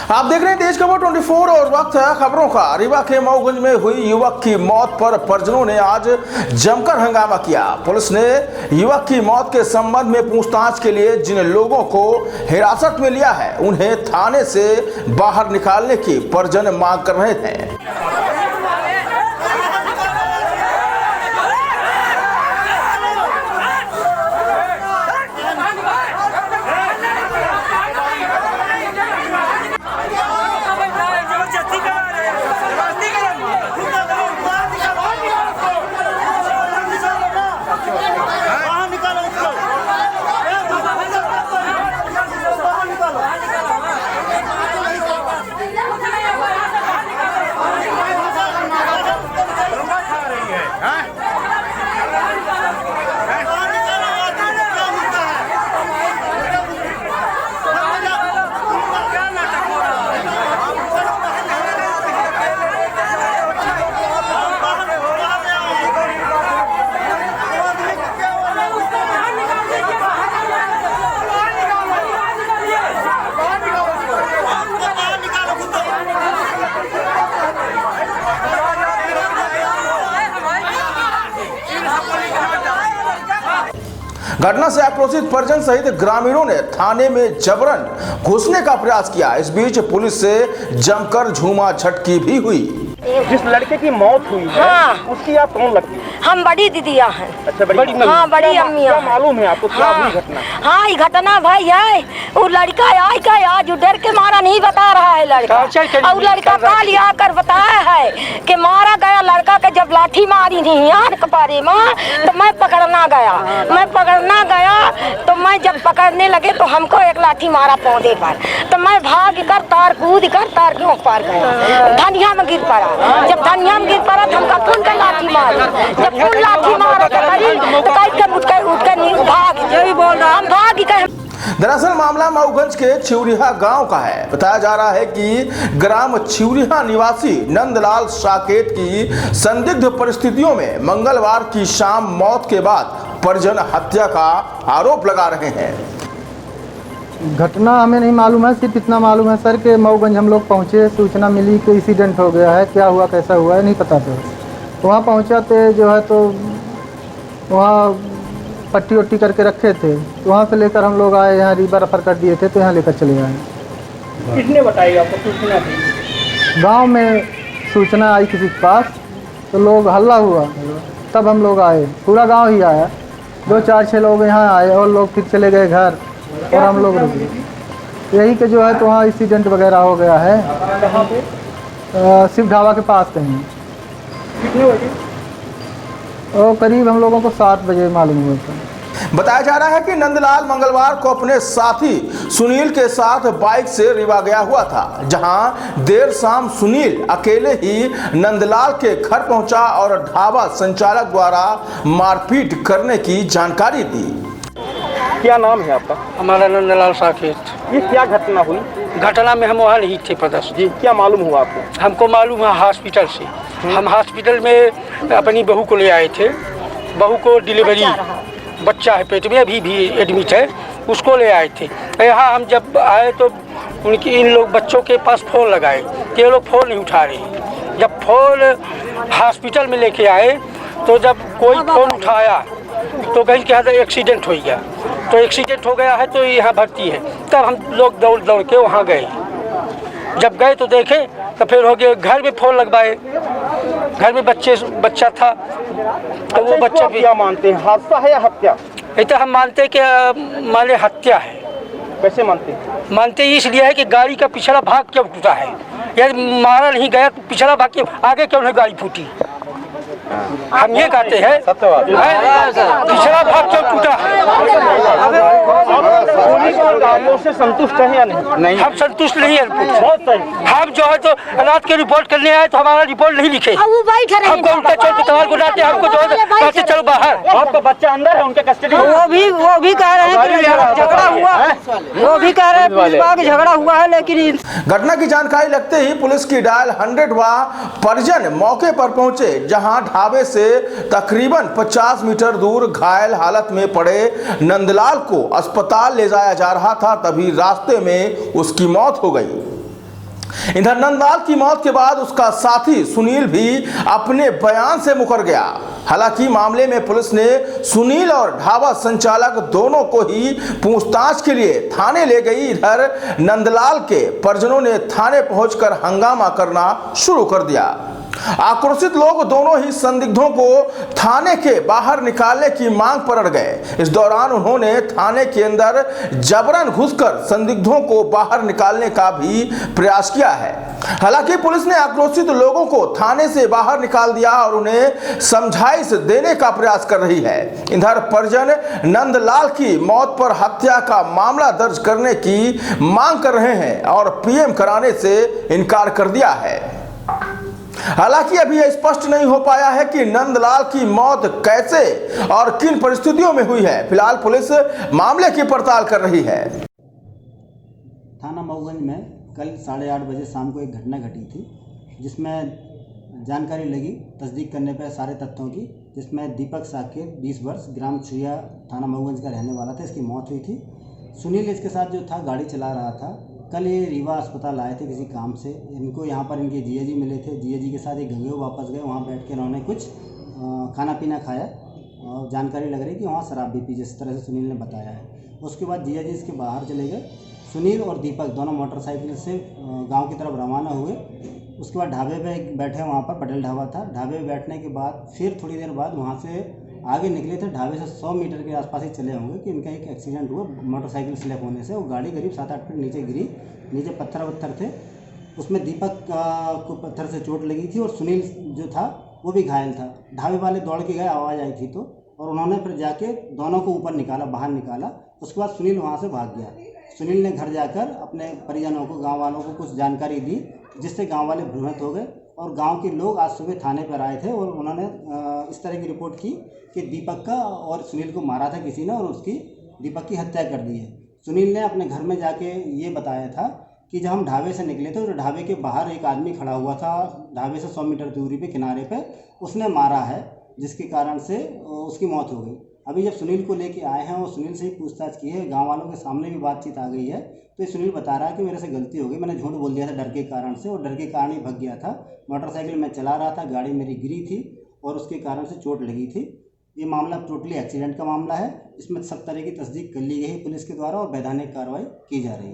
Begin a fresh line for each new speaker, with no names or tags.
आप देख रहे हैं देश खबर 24 और वक्त है खबरों का। रीवा के मऊगंज में हुई युवक की मौत पर परिजनों ने आज जमकर हंगामा किया। पुलिस ने युवक की मौत के संबंध में पूछताछ के लिए जिन लोगों को हिरासत में लिया है उन्हें थाने से बाहर निकालने की परिजन मांग कर रहे थे। घटना से आक्रोशित परिजन सहित ग्रामीणों ने थाने में जबरन घुसने का प्रयास किया। इस बीच पुलिस से जमकर झूमा झटकी भी हुई।
जिस लड़के की मौत हुई है, उसकी आप कौन लगती है?
हम बड़ी दीदिया हैं।
अच्छा, बड़ी
हाँ, बड़ी अम्मी।
क्या मालूम है आपको क्या हुई घटना?
हाँ, ये घटना भाई है, वो लड़का आए का आज डर के मारा नहीं बता रहा है लड़का। और लड़का काल आकर बताया है कि मारा गया लड़का के जब लाठी मारी नहीं यार कपारे में, तो मैं पकड़ना गया। तो मैं जब पकड़ने लगे तो हमको एक लाठी मारा पौधे पर, तो मैं भाग कर तार कूद कर तार के ऊपर गया, धनिया में गिर पड़ा। जब धनिया में गिर पड़ा तो हमका खून का लाठी मारी। जब खून लाठी मारा तो भाग गए।
दरअसल मामला मऊगंज के छिवरिहा गांव का है। बताया जा रहा है कि ग्राम छिवरिहा निवासी नंदलाल साकेत की संदिग्ध परिस्थितियों में मंगलवार की शाम मौत के बाद परिजन हत्या का आरोप लगा रहे हैं।
घटना हमें नहीं मालूम है, सिर्फ इतना मालूम है सर कि मऊगंज हम लोग पहुँचे, सूचना मिली कि एक्सीडेंट हो गया है। क्या हुआ कैसा हुआ है नहीं पता था। वहाँ पहुँचा तो जो है तो वहाँ पट्टी वट्टी करके रखे थे, तो वहाँ से लेकर हम लोग आए, यहाँ रीवा रेफर कर दिए थे तो यहाँ लेकर चले आए।
किसने बताई आपको सूचना दी?
गांव में सूचना आई किसी के पास, तो लोग हल्ला हुआ, तब हम लोग आए। पूरा गांव ही आया, 2-4-6 लोग यहाँ आए और लोग फिर चले गए घर और हम लोग रुके। यही कि जो है तो वहाँ एक्सीडेंट वगैरह हो गया है।
कहाँ पे?
शिव ढाबा के पास कहीं।
कितने बजे?
और करीब हम लोगों को 7 बजे मालूम हुआ था।
बताया जा रहा है कि नंदलाल मंगलवार को अपने साथी सुनील के साथ बाइक से रीवा गया हुआ था, जहां देर शाम सुनील अकेले ही नंदलाल के घर पहुंचा और ढाबा संचालक द्वारा मारपीट करने की जानकारी दी।
क्या नाम है आपका?
हमारा नंदलाल साकेत।
ये क्या घटना हुई?
घटना में हम वहाँ नहीं थे प्रदर्शन।
जी, क्या मालूम हुआ आपको?
हमको मालूम है हॉस्पिटल से। हम हॉस्पिटल में अपनी बहू को ले आए थे। बहू को डिलीवरी बच्चा है पेट में, अभी भी एडमिट है, उसको ले आए थे। यहाँ हम जब आए तो उनकी इन लोग बच्चों के पास फ़ोन लगाए, ये लोग फ़ोन नहीं उठा रहे। जब फ़ोन हॉस्पिटल में लेके आए तो जब कोई फ़ोन उठाया तो कहीं क्या था एक्सीडेंट हो गया। तो एक्सीडेंट हो गया है तो यहाँ भर्ती है। तब हम लोग दौड़ के वहाँ गए। जब गए तो देखे तो फिर हो गया, घर में फ़ोन लगवाए। घर में बच्चा था तो वो बच्चा भी।
क्या मानते हैं, हादसा है या हत्या?
ये तो हम मानते हैं कि माने हत्या है।
कैसे मानते हैं?
मानते इसलिए है कि गाड़ी का पिछला भाग क्यों टूटा है। यदि मारा नहीं गया तो पिछला भाग क्यों, आगे क्यों नहीं गाड़ी फूटी। हम ये कहते हैं पिछला भाग क्यों टूटा।
पुलिस और कामों से संतुष्ट है या नहीं?
हम संतुष्ट नहीं है। हम जो है तो रात के रिपोर्ट करने आए तो हमारा रिपोर्ट नहीं लिखे। हमको उल्टा चोट तलवार को डालते, हमको जो है कहते चलो बाहर।
आपका बच्चा अंदर है उनके कस्टडी में?
वो भी कह रहे हैं कि झगड़ा हुआ है। वो भी कह रहे हैं झगड़ा हुआ है, लेकिन
घटना की जानकारी लगते ही पुलिस की डायल 100 व परिजन मौके पर पहुंचे, जहां ढाबे से तकरीबन 50 मीटर दूर घायल हालत में पड़े नंदलाल को अस्पताल ले जाया जा रहा था। तभी रास्ते में उसकी मौत हो गई। इधर नंदलाल की मौत के बाद उसका साथी सुनील भी अपने बयान से मुकर गया। हालांकि मामले में पुलिस ने सुनील और ढाबा संचालक दोनों को ही पूछताछ के लिए थाने ले गई। इधर नंदलाल के परिजनों ने थाने पहुंचकर हंगामा करना शुरू कर दिया। आक्रोशित लोग दोनों ही संदिग्धों को थाने के बाहर निकालने की मांग पर अड़ गए। इस दौरान उन्होंने थाने के अंदर जबरन घुसकर संदिग्धों को बाहर निकालने का भी प्रयास किया है। हालांकि पुलिस ने आक्रोशित लोगों को थाने से बाहर निकाल दिया और उन्हें समझाइश देने का प्रयास कर रही है। इधर परिजन नंदलाल की मौत पर हत्या का मामला दर्ज करने की मांग कर रहे हैं और पीएम कराने से इनकार कर दिया है। हालांकि अभी यह स्पष्ट नहीं हो पाया है कि नंदलाल की मौत कैसे और किन परिस्थितियों में हुई है। फिलहाल पुलिस मामले की पड़ताल कर रही है।
थाना मऊगंज में कल 8:30 बजे शाम को एक घटना घटी थी, जिसमें जानकारी लगी तस्दीक करने पर सारे तथ्यों की, जिसमें दीपक साकेत 20 वर्ष ग्राम छुरिया थाना मऊगंज का रहने वाला था। इसकी मौत हुई थी। सुनील इसके साथ जो था गाड़ी चला रहा था। कल ये रीवा अस्पताल आए थे किसी काम से। इनको यहाँ पर इनके जीजा जी मिले थे। जीजा जी के साथ ये गंगेऊ वापस गए। वहाँ बैठ के इन्होंने कुछ खाना पीना खाया और जानकारी लग रही कि वहाँ शराब भी पी, जिस तरह से सुनील ने बताया है। उसके बाद जीजा जी इसके बाहर चले गए। सुनील और दीपक दोनों मोटरसाइकिल से गांव की तरफ रवाना हुए। उसके बाद ढाबे पे बैठे, वहाँ पर पटेल ढाबा था। ढाबे पे बैठने के बाद फिर थोड़ी देर बाद वहाँ से आगे निकले थे। ढाबे से 100 मीटर के आसपास ही चले होंगे कि इनका एक एक्सीडेंट हुआ मोटरसाइकिल स्लिप होने से। वो गाड़ी करीब 7-8 फीट नीचे गिरी। नीचे पत्थर थे। उसमें दीपक को पत्थर से चोट लगी थी और सुनील जो था वो भी घायल था। ढाबे वाले दौड़ के गए, आवाज़ आई थी तो, और उन्होंने फिर जाके दोनों को ऊपर निकाला, बाहर निकाला। उसके बाद सुनील वहाँ से भाग गया। सुनील ने घर जाकर अपने परिजनों को, गांव वालों को कुछ जानकारी दी, जिससे गांव वाले भ्रमित हो गए और गांव के लोग आज सुबह थाने पर आए थे और उन्होंने इस तरह की रिपोर्ट की कि दीपक का और सुनील को मारा था किसी ने और उसकी दीपक की हत्या कर दी है। सुनील ने अपने घर में जाके ये बताया था कि जब हम ढाबे से निकले थे तो ढाबे के बाहर एक आदमी खड़ा हुआ था, ढाबे से 100 मीटर दूरी पे किनारे पे, उसने मारा है, जिसके कारण से उसकी मौत हो गई। अभी जब सुनील को लेके आए हैं और सुनील से ही पूछताछ की है, गांव वालों के सामने भी बातचीत आ गई है, तो ये सुनील बता रहा है कि मेरे से गलती हो गई, मैंने झूठ बोल दिया था डर के कारण से, और डर के कारण ही भाग गया था। मोटरसाइकिल मैं चला रहा था, गाड़ी मेरी गिरी थी और उसके कारण से चोट लगी थी। ये मामला टोटली एक्सीडेंट का मामला है। इसमें सब तरह की तस्दीक कर ली गई है पुलिस के द्वारा और वैधानिक कार्रवाई की जा रही है।